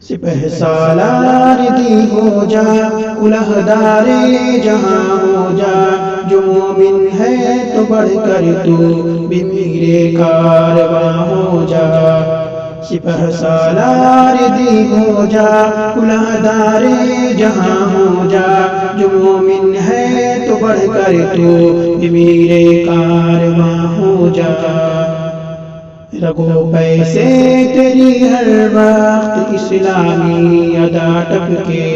سپہ سالار دی ہو جا کلہدار جہاں ہو جا، جو مومن ہے تو بڑھ کر تو بھی میرے کارواں ہو جا۔ سپہ سالار دی ہو جا کلہدار جہاں ہو جا، جو مومن ہے تو بڑھ کر تو بھی میرے کارواں ہو جا۔ رگو پیسے تیری ہر وقت اسلامی ادا ٹپکے،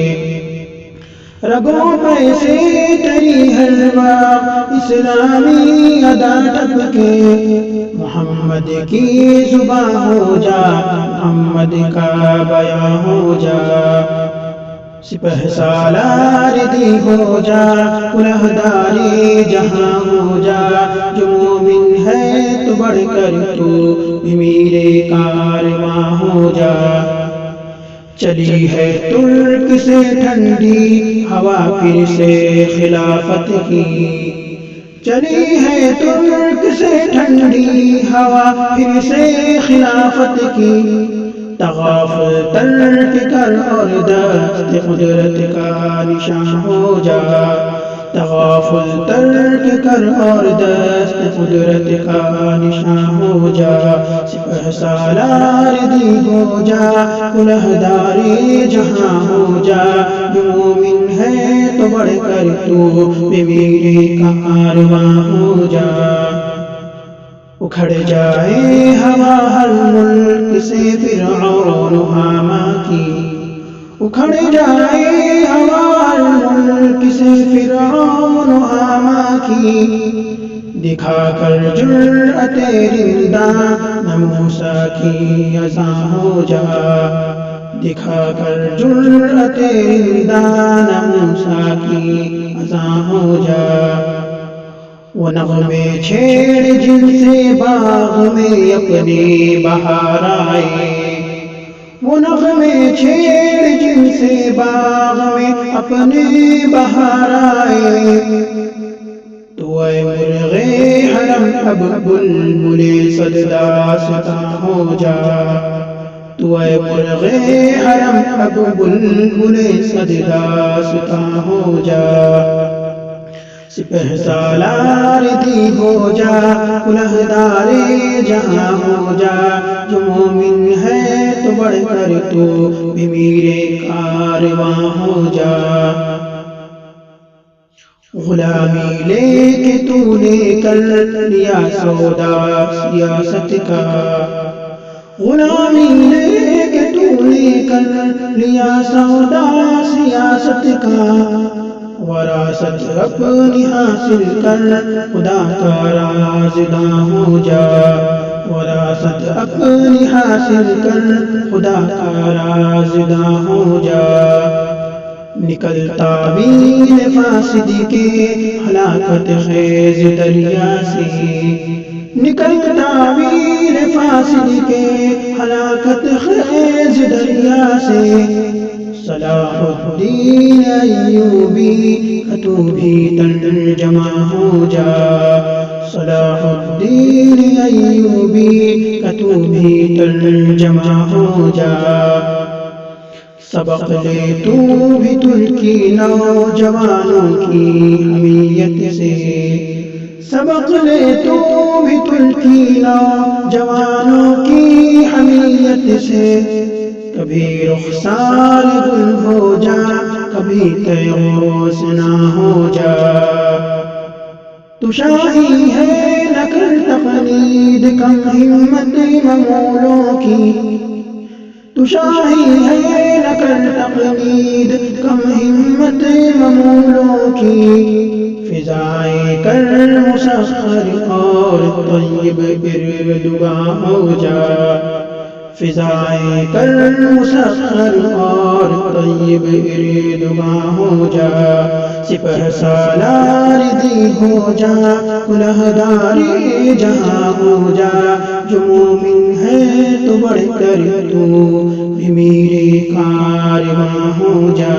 رگو پیسے تیری ہر وقت اسلامی ادا ٹپکے، محمد کی زبان ہو جا محمد کا بیان ہو جا۔ سپہ سالار دی ہو جا کلہدار جہاں ہو جا، جو مومن ہے تو بڑھ کر تو بھی میرے کارواں ہو جا۔ چلی ہے ترک سے ٹھنڈی ہوا پھر سے خلافت کی، چلی ہے ترک سے ٹھنڈی ہوا پھر سے خلافت کی، تغافل ترک کر اور دست قدرت کا نشان ہو جا، تغافل ترک کر اور دست قدرت کا نشان ہو جا۔ سپہ سالار دی ہو جا کلہدار جہاں ہو جا، جو مومن ہے تو بڑھ کر تو بھی میرے کارواں ہو جا۔ اکھڑ جائے ہوا ہر ملک سے فرعون حاما کی، اکھڑ جائے ہوا ہر ملک سے فرعون حاما کی، دکھا کر جرأت رندان موسیٰ کی اذاں ہو جا، دکھا کر جرأت رندان موسیٰ کی اذاں ہو جا۔ وہ نغمے چھیڑ جن سے باغ میں اپنے بہار آئے، وہ نغمے چھیڑ جن سے باغ میں اپنے بہار آئے، تو اے مرغ حرم اب بلبل صد داستاں ہو جا، تو اے مرغ حرم اب بلبل صد داستاں ہو جا۔ سپہ سالار دی ہو جا کلہدار جہاں ہو جا، جو مومن ہے تو بڑھ کر تو بھی میرے کارواں ہو جا۔ غلامی لے کے تو نے کر لیا سودا سیاست کا، غلامی لے کے تو نے کر لیا سودا سیاست کا، وراثت اپنی حاصل کر خدا کا رازداں ہو جا، وراثت اپنی حاصل کر خدا کا رازداں ہو جا۔ نکل تعبیر فاسد کے ہلاکت خیز دریا سے، نکل تعبیر فاسد کے ہلاکت خیز دریا سے، صلاح الدین ایوبی کا تو بھی ترجمہ ہو جا، صلاح الدین ایوبی کا تو بھی ترجمہ ہو جا۔ سبق لے تو بھی ترکی نوجوانوں کی حمیت سے، سبق لے تو بھی ترکی نوجوانوں کی حمیت سے، کبھی رخسار گل ہو جا کبھی تیغوس نہ ہو جا۔ تو شاہی ہے نہ کر تقلید کم ہمت ممولوں کی، تو شاہی ہے نہ کر تقلید کم ہمت ممولوں کی، فضائیں کر مسخر اور طیب اردگاں ہو جا، فضائیں کر مسخر اور طیب اردگاں ہو جا۔ سپہ سالار دی ہو جا کلہدار جہاں ہو جا، جو مومن ہے تو بڑھ کر تو بھی میرے کارواں ہو جا۔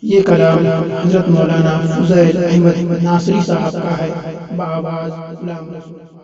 یہ کلام حضرت مولانا فضیل احمد ناصری صاحب کا ہے، بآواز غلام رسول۔